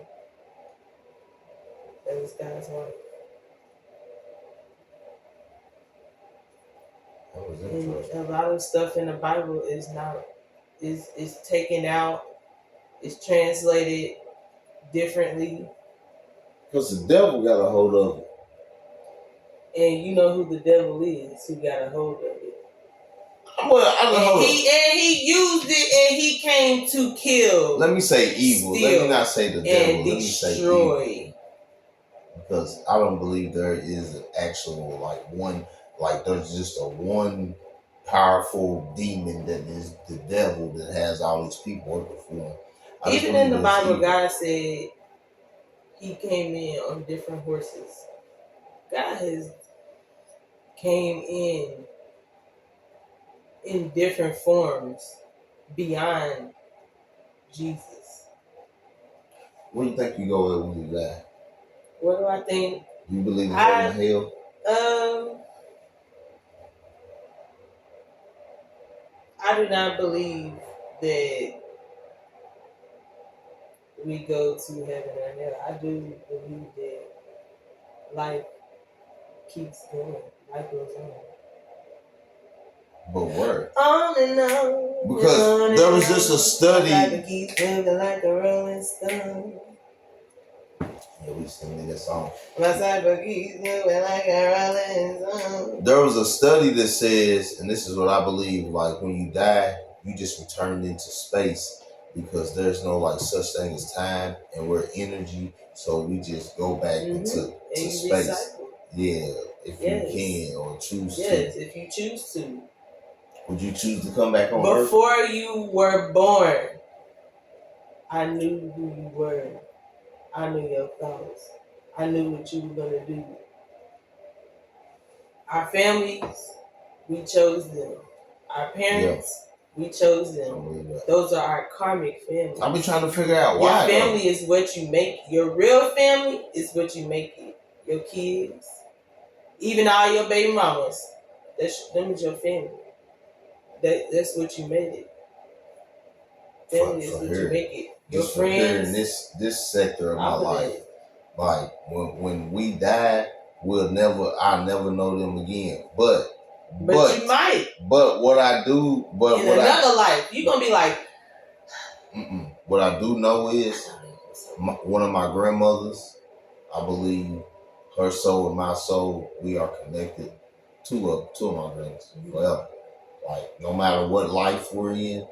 [SPEAKER 2] That was God's wife.
[SPEAKER 1] That was
[SPEAKER 2] And
[SPEAKER 1] interesting.
[SPEAKER 2] a lot of stuff in the Bible is taken out, is translated differently.
[SPEAKER 1] Because the devil got a hold of it.
[SPEAKER 2] And you know who the devil is, who got a hold of it. He used it, and he came to kill.
[SPEAKER 1] Let me say evil. Let me not say the devil.
[SPEAKER 2] And
[SPEAKER 1] Let me say evil. Because I don't believe there is an actual there's just a one powerful demon that is the devil that has all these people working for him.
[SPEAKER 2] Even in the Bible, God said he came in on different horses. God has came in different forms beyond Jesus.
[SPEAKER 1] Where you think you go when you die?
[SPEAKER 2] What do I think?
[SPEAKER 1] You believe in heaven and hell?
[SPEAKER 2] I do not believe that we go to heaven or hell. I do believe that life keeps going. Life goes on.
[SPEAKER 1] But where?
[SPEAKER 2] On and on.
[SPEAKER 1] Because
[SPEAKER 2] on
[SPEAKER 1] there was just a study.
[SPEAKER 2] Life keeps moving like a rolling stone.
[SPEAKER 1] Yeah, we sing that song.
[SPEAKER 2] My cyber keeps moving like a rolling stone. There
[SPEAKER 1] was a study that says, and this is what I believe, like when you die, you just return into space because there's no like such thing as time and we're energy, so we just go back into space. Recycle. Yeah, if you can or choose to.
[SPEAKER 2] Yes, if you choose to.
[SPEAKER 1] Would you choose to come back on Earth?
[SPEAKER 2] Before you were born, I knew who you were. I knew your thoughts. I knew what you were going to do. Our families, we chose them. Our parents, we chose them. Those are our karmic families.
[SPEAKER 1] I've been trying to figure out why.
[SPEAKER 2] Your family is what you make. Your real family is what you make it. Your kids, even all your baby mamas, them is your family. That's what you made it. Family is what you make it. Your friends.
[SPEAKER 1] Here in this sector of my life, like when we die, I'll never know them again. But
[SPEAKER 2] you might.
[SPEAKER 1] But what I do,
[SPEAKER 2] in another life, you're gonna be like.
[SPEAKER 1] What I do know is one of my grandmothers. I believe her soul and my soul, we are connected. Two of my grands forever. Like no matter what life we're in,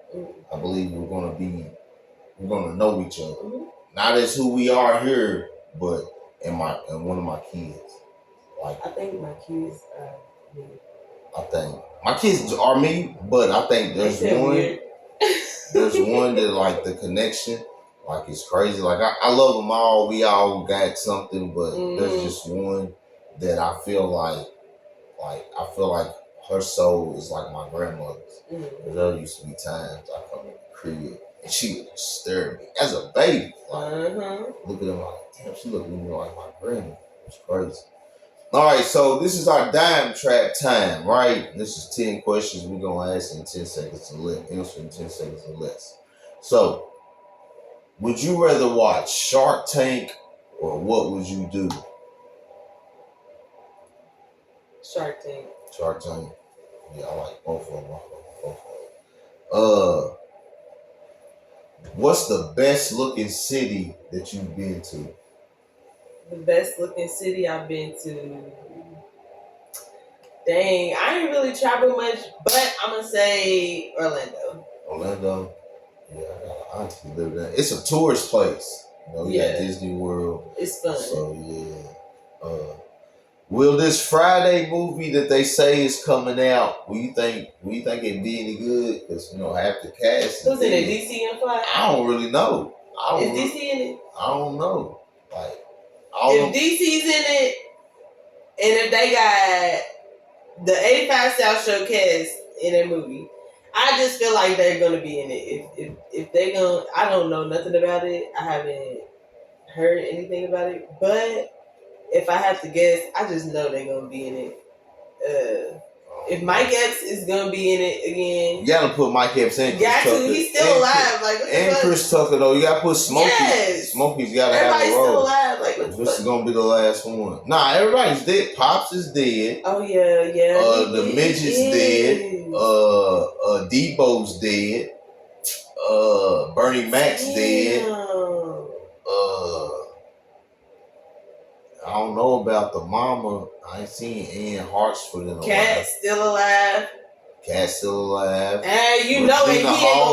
[SPEAKER 1] I believe we're gonna know each other. Not as who we are here, but in one of my kids. Like
[SPEAKER 2] I think my kids are me.
[SPEAKER 1] I think my kids are me, but I think there's one. There's one that like the connection, like it's crazy. Like I love them all. We all got something, but there's just one that I feel like her soul is like my grandmother's. There used to be times I come in the crib and she would disturb me as a baby. Like, look at them like, damn, she looked at me like my grandma. It's crazy. All right, so this is our dime trap time, right? This is 10 questions we're going to ask in 10 seconds or less, answer in 10 seconds or less. So, would you rather watch Shark Tank or What Would You Do?
[SPEAKER 2] Shark Tank.
[SPEAKER 1] Shark Tank. Yeah, I like both of them. What's the best looking city that you've been to?
[SPEAKER 2] The best looking city I've been to. Dang, I ain't really traveled much, but I'm gonna say Orlando.
[SPEAKER 1] Orlando? Yeah, I got an auntie live there. It's a tourist place. You know, you got Disney World.
[SPEAKER 2] It's fun.
[SPEAKER 1] So yeah. Will this Friday movie that they say is coming out, will you think it'd be any good? Because half the cast.
[SPEAKER 2] Who's in it? DC and Fly?
[SPEAKER 1] I don't really know.
[SPEAKER 2] Is DC in it?
[SPEAKER 1] I don't know. Like,
[SPEAKER 2] if DC's in it, and if they got the 85 South Show cast in that movie, I just feel like they're gonna be in it. If they're gonna, I don't know nothing about it. I haven't heard anything about it, but if I have to guess, I just know they're gonna be in it. If Mike Epps is gonna be in it again,
[SPEAKER 1] you gotta put Mike Epps in.
[SPEAKER 2] Got to. He's still alive. Like what
[SPEAKER 1] and Chris Tucker though, you gotta put Smokey. Yes. Smokey's gotta have a role.
[SPEAKER 2] Everybody's still alive. Like
[SPEAKER 1] this is gonna be the last one. Nah, everybody's dead. Pops is dead.
[SPEAKER 2] Oh yeah.
[SPEAKER 1] The midget's dead. Debo's dead. Bernie Mac's dead. I don't know about the mama. I ain't seen Ann Hartsford in a while.
[SPEAKER 2] Cat's still alive.
[SPEAKER 1] Cat's still alive.
[SPEAKER 2] And he ain't gonna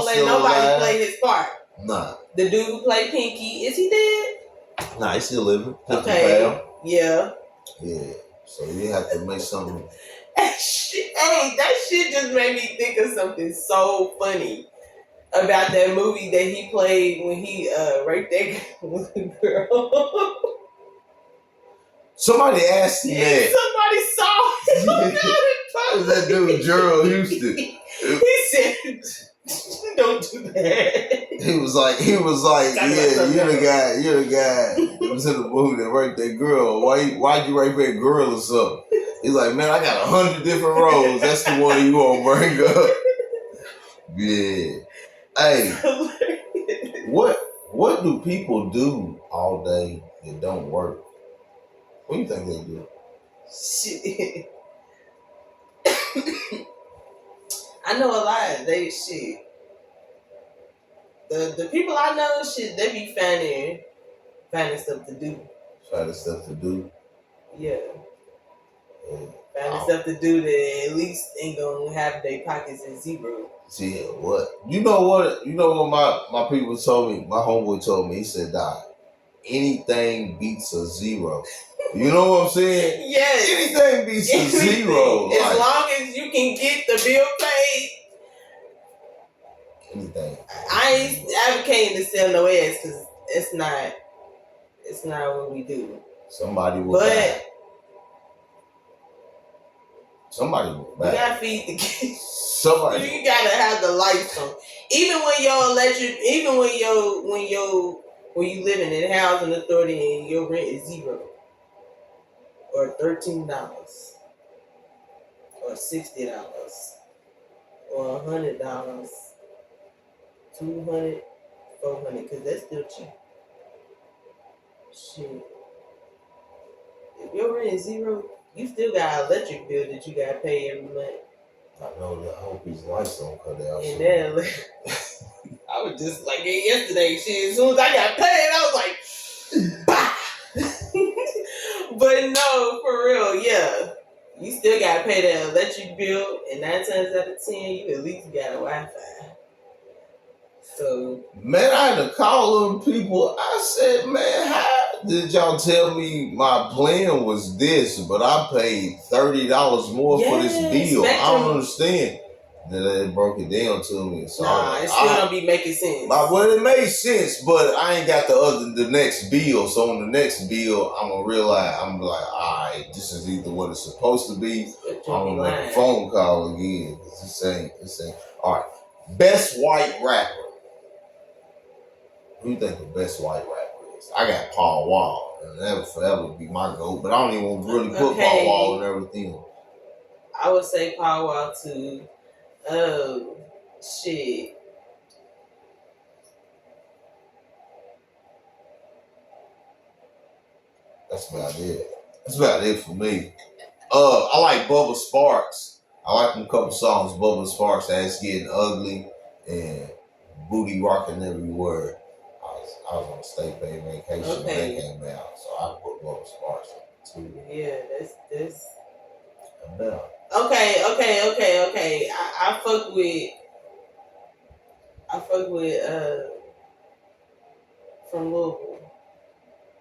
[SPEAKER 2] let nobody play his part.
[SPEAKER 1] Nah.
[SPEAKER 2] The dude who played Pinky, is he dead?
[SPEAKER 1] Nah, he's still living.
[SPEAKER 2] Okay. Yeah.
[SPEAKER 1] Yeah. So you have to make something.
[SPEAKER 2] That shit just made me think of something so funny about that movie that he played when he raped that girl.
[SPEAKER 1] Somebody asked him that.
[SPEAKER 2] Somebody saw him.
[SPEAKER 1] It was that dude, Gerald Houston.
[SPEAKER 2] He said, "Don't do that."
[SPEAKER 1] He was like, yeah, you're the guy that was in the movie that raped that girl. Why'd you rape that girl or something? He's like, man, I got 100 different roles. That's the one you gonna bring up. Yeah. Hey, what do people do all day that don't work? What do you think they do?
[SPEAKER 2] Shit. I know a lot. They shit. The people I know, shit, they be finding stuff to do.
[SPEAKER 1] Finding stuff to do.
[SPEAKER 2] Yeah. Finding stuff to do that at least ain't gonna have their pockets at zero.
[SPEAKER 1] See what? You know what my people told me. My homeboy told me. He said, "Dog, anything beats a zero." You know what I'm saying?
[SPEAKER 2] Yes.
[SPEAKER 1] Anything beats a zero.
[SPEAKER 2] As long as you can get the bill paid.
[SPEAKER 1] Anything.
[SPEAKER 2] I ain't advocating to sell no ass because it's not what we do.
[SPEAKER 1] Somebody will die. Somebody will die.
[SPEAKER 2] You gotta feed the kids.
[SPEAKER 1] Somebody.
[SPEAKER 2] You gotta have the lights on. Even when your electric, even when you living in housing authority and your rent is $0 or $13 or $60 or $100, $200, $400, because that's still cheap. Shit. If your rent is $0, you still got an electric bill that you gotta pay every month.
[SPEAKER 1] I know that. I hope these lights don't cut out.
[SPEAKER 2] And then I was just like it yesterday. Shit, as soon as I got paid, I was like, bah! But no, for real, yeah. You still gotta pay that electric bill, and 9 times out of 10, you at least got a Wi-Fi. So
[SPEAKER 1] man, I had to call them people. I said, man, how did y'all tell me my plan was this, but I paid $30 more for this bill?
[SPEAKER 2] Spectrum.
[SPEAKER 1] I don't understand. Then they broke it down to me. So
[SPEAKER 2] it still don't be making sense.
[SPEAKER 1] Well, it made sense, but I ain't got the next bill. So on the next bill, I'm gonna realize I'm like, all right, this is either what it's supposed to be. I'm gonna make a phone call again. This ain't. All right, best white rapper. Who you think the best white rapper is? I got Paul Wall, and that would forever be my goat. But I don't even really put Paul Wall in everything.
[SPEAKER 2] I would say Paul Wall too. Shit.
[SPEAKER 1] That's about it. That's about it for me. I like Bubba Sparks. I like them couple songs. Bubba Sparks, Ass Getting Ugly, and Booty Rocking Everywhere. I was on a state paid vacation when that came out, so I put Bubba Sparks in too.
[SPEAKER 2] Yeah, that's.
[SPEAKER 1] About.
[SPEAKER 2] Okay. I fuck with from Louisville.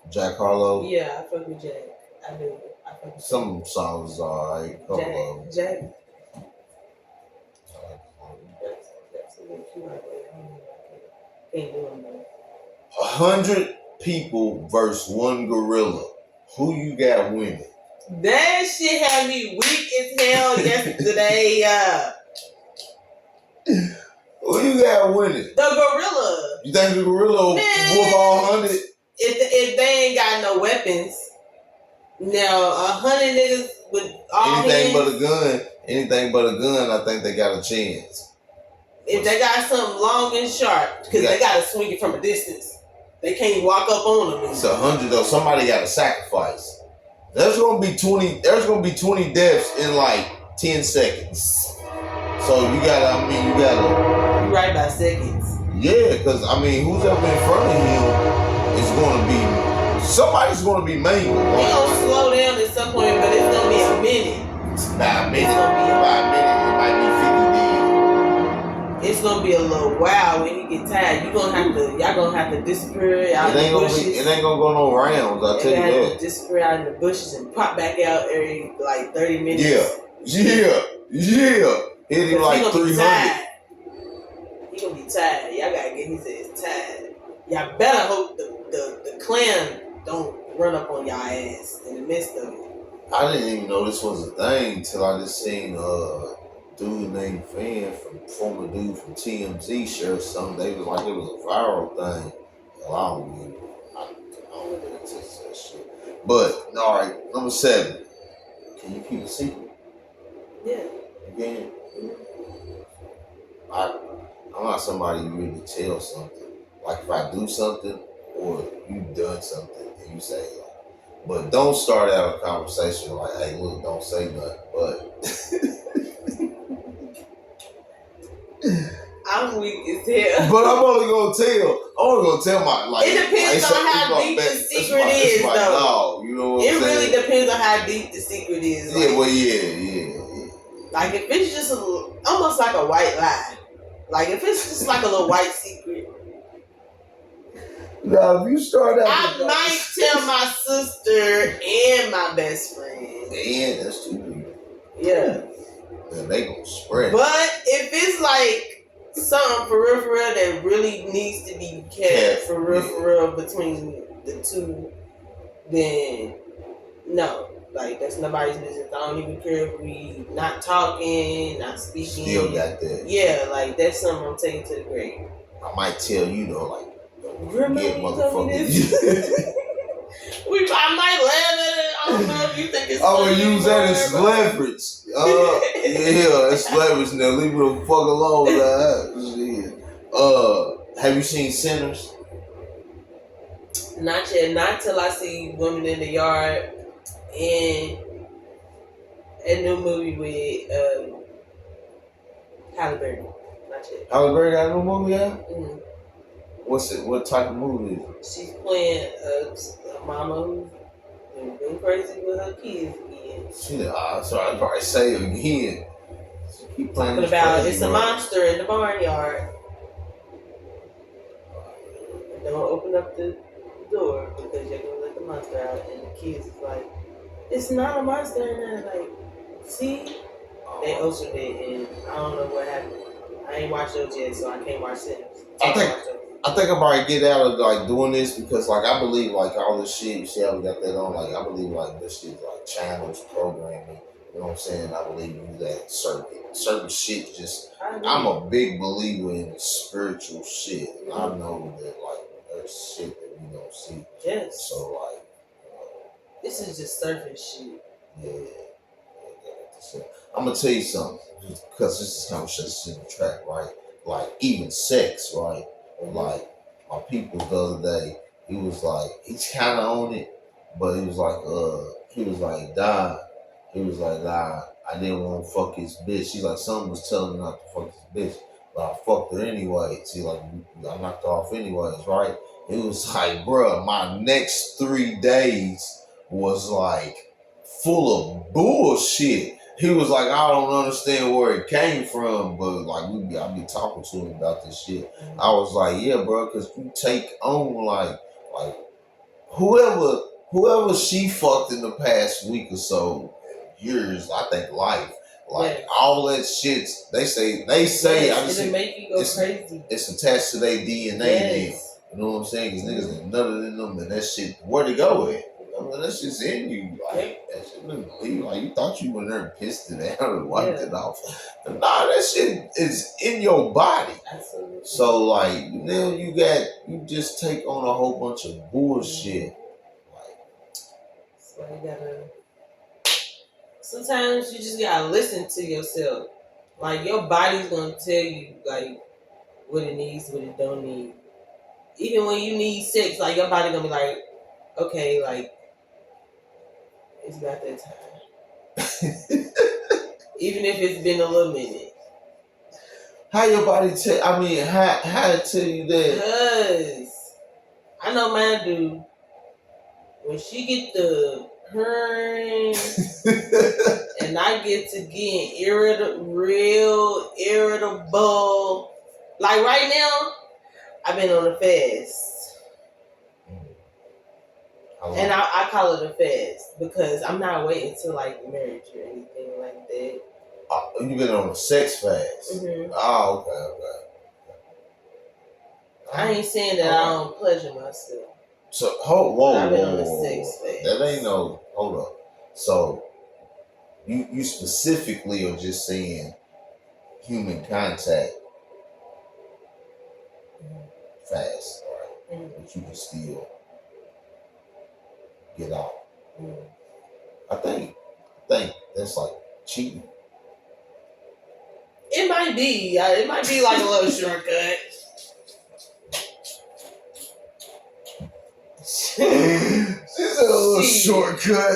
[SPEAKER 1] Jack Harlow.
[SPEAKER 2] Yeah, I fuck with Jack. I do. I fuck with
[SPEAKER 1] some songs are alright.
[SPEAKER 2] Jack. Can't do them though.
[SPEAKER 1] 100 people versus one gorilla. Who you got winning?
[SPEAKER 2] That shit had me weak as hell yesterday.
[SPEAKER 1] Who you got winning?
[SPEAKER 2] The gorilla.
[SPEAKER 1] You think the gorilla will whoop all 100?
[SPEAKER 2] If they ain't got no weapons. Now 100 niggas with all
[SPEAKER 1] anything but a gun, I think they got a chance.
[SPEAKER 2] If they got something long and sharp, because they gotta swing it from a distance. They can't walk up on them.
[SPEAKER 1] It's 100 though. Somebody got to sacrifice. There's gonna be 20 deaths in like 10 seconds. So you gotta.
[SPEAKER 2] You're right by seconds.
[SPEAKER 1] Yeah, because who's up in front of him is gonna be. Somebody's gonna be mangled.
[SPEAKER 2] They gonna slow down at some point, but it's gonna be a minute.
[SPEAKER 1] By a minute, it might be 50 dead.
[SPEAKER 2] It's gonna be a little while when you get tired. Y'all gonna have to disappear out in the bushes.
[SPEAKER 1] It ain't gonna go no rounds, I'll tell you that.
[SPEAKER 2] Have to disappear out in the bushes and pop back out every like 30 minutes.
[SPEAKER 1] Yeah. Hit him like 300.
[SPEAKER 2] He gonna be tired. Y'all gotta get his ass tired. Y'all better hope the clan don't run up on y'all ass in the midst of it.
[SPEAKER 1] I didn't even know this was a thing till I just seen dude named Fan former dude from TMZ share something. They was like it was a viral thing. Hell, I don't really attest to that shit. But all right, number 7. Can you keep a secret?
[SPEAKER 2] Yeah.
[SPEAKER 1] Again, I'm not somebody you really tell something. Like if I do something or you've done something and you say like, but don't start out a conversation like, hey, look, don't say nothing. But
[SPEAKER 2] I'm weak as hell.
[SPEAKER 1] but I'm only gonna tell my like.
[SPEAKER 2] It depends on how deep the secret is, though.
[SPEAKER 1] Dog, you know what I'm saying?
[SPEAKER 2] It really depends on how deep the secret is.
[SPEAKER 1] Yeah, well, yeah.
[SPEAKER 2] Like if it's just almost like a white lie. Like if it's just like a little white secret.
[SPEAKER 1] Now, if you start out,
[SPEAKER 2] I might tell my sister and my best friend.
[SPEAKER 1] And that's 2 people.
[SPEAKER 2] Yeah.
[SPEAKER 1] And they gonna spread.
[SPEAKER 2] But if it's like something for real that really needs to be kept for real between the two, then no. Like that's nobody's business. I don't even care if we not talking, not speaking.
[SPEAKER 1] Still got that.
[SPEAKER 2] Yeah, like that's something I'm taking to the grave.
[SPEAKER 1] I might tell you though, like,
[SPEAKER 2] remember
[SPEAKER 1] motherfucker.
[SPEAKER 2] I might laugh at it. I don't know if you think it's.
[SPEAKER 1] I'm gonna use that as leverage. Yeah, that's leverage. Now leave me the fuck alone. Have you seen Sinners?
[SPEAKER 2] Not yet. Not till I see Women in the Yard and a new movie with Halle Berry. Not yet.
[SPEAKER 1] Halle Berry got a new movie out?
[SPEAKER 2] Mm-hmm.
[SPEAKER 1] What's it? What type of movie is it?
[SPEAKER 2] She's playing a mama who's been crazy with her kids again.
[SPEAKER 1] So I'd probably say it again. Keep playing
[SPEAKER 2] Talking about it's a monster in the barnyard. Don't open up the door because you're gonna let the monster out, and the kids is like, it's not a monster in there. Like, see, they opened it, and I don't know what happened. I ain't watched those yet, so I can't watch it.
[SPEAKER 1] I think I'm probably get out of like doing this because like I believe like all this shit. You see how we got that on? Like I believe like this shit like channels programming. You know what I'm saying? I believe in that certain shit. Just I'm a big believer in spiritual shit. And I know that like there's shit that we don't see.
[SPEAKER 2] Yes.
[SPEAKER 1] So like
[SPEAKER 2] this is just surface shit.
[SPEAKER 1] Yeah. I'm gonna tell you something because this is kind of shit in the track, right? Like even sex, right? Like my people the other day, he was like, he's kind of on it, but he was like, nah. He was like, nah, I didn't want to fuck his bitch. She's like, someone was telling me not to fuck his bitch, but I fucked her anyway. See, like, I knocked her off anyways, right? It was like, bruh, my next 3 days was like full of bullshit. He was like, I don't understand where it came from, but like I be talking to him about this shit. I was like, yeah, bro, because you take on like whoever she fucked in the past week or so, years, I think life, like all that shit. They say
[SPEAKER 2] it'll make you go crazy.
[SPEAKER 1] It's attached to their DNA. Then, you know what I'm saying? Because niggas ain't nothing in them, and that shit where to go at. I mean, that shit's in you. Like, that shit wouldn't believe. Like, you thought you went there and pissed it out and wiped it off. But nah, that shit is in your body.
[SPEAKER 2] Absolutely.
[SPEAKER 1] So, like, now you just take on a whole bunch of bullshit.
[SPEAKER 2] So you gotta. Sometimes you just gotta listen to yourself. Like, your body's gonna tell you, like, what it needs, what it don't need. Even when you need sex, like, your body gonna be like, okay, like, it's about that time. Even if it's been a little minute.
[SPEAKER 1] How your body tell? I mean, how it tell you that?
[SPEAKER 2] Because I know mine do. When she get the purring, and I get to getting real irritable. Like right now, I've been on a fast. And I call it a fast because I'm not waiting till like marriage or anything like that.
[SPEAKER 1] You've been on a sex fast.
[SPEAKER 2] Mm-hmm.
[SPEAKER 1] Oh, okay.
[SPEAKER 2] I ain't saying that I don't pleasure myself.
[SPEAKER 1] So
[SPEAKER 2] I've been on a sex fast.
[SPEAKER 1] that ain't no hold up. So you specifically are just saying human contact fast, right? But you can still get out. I think that's like cheating.
[SPEAKER 2] It might be. It might be like a little shortcut.
[SPEAKER 1] She's a little shortcut.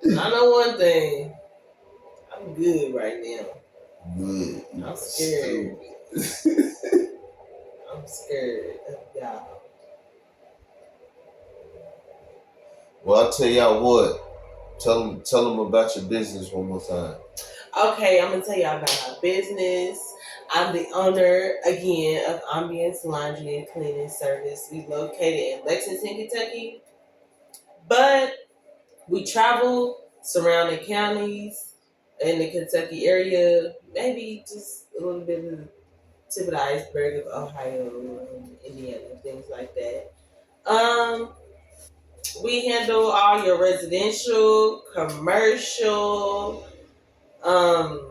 [SPEAKER 2] I know one thing. I'm good right now.
[SPEAKER 1] Good.
[SPEAKER 2] I'm scared. I'm scared of y'all.
[SPEAKER 1] Well, I'll tell y'all what. Tell them about your business one more time.
[SPEAKER 2] Okay, I'm gonna tell y'all about my business. I'm the owner again of Ambience Laundry and Cleaning Service. We located in Lexington, Kentucky, but we travel surrounding counties in the Kentucky area. Maybe just a little bit of the tip of the iceberg of Ohio, Indiana, things like that. We handle all your residential, commercial, um,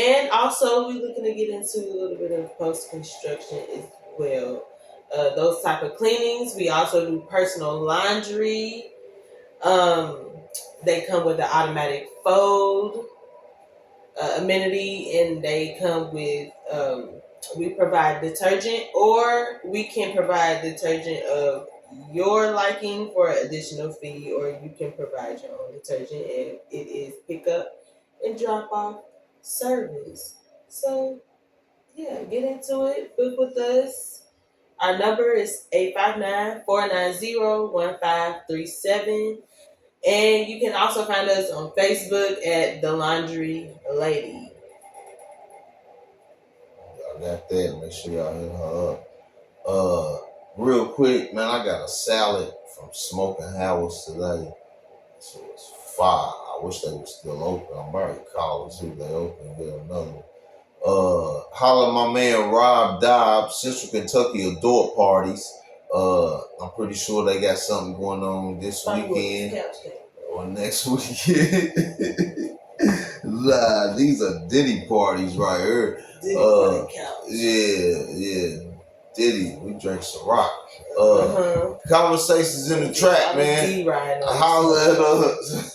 [SPEAKER 2] and also we're looking to get into a little bit of post construction as well. Those type of cleanings. We also do personal laundry. Um, they come with the automatic fold amenity, and they come with we provide detergent, or we can provide detergent of your liking for an additional fee, or you can provide your own detergent, and it is pick up and drop off service. So yeah, get into it. Book with us. Our number is 859-490-1537. And you can also find us on Facebook at The Laundry Lady.
[SPEAKER 1] Y'all got that. Make sure y'all hit her up. Real quick, man, I got a salad from Smoking House today. So it's fire. I wish they were still open. I'm already calling see if they open. Get another one. Holla my man Rob Dobbs, Central Kentucky Adult Parties. I'm pretty sure they got something going on this weekend or next weekend. Nah, these are Diddy parties right here. Yeah. Diddy, we drink some rock. Conversations in the track, man. Holla at us.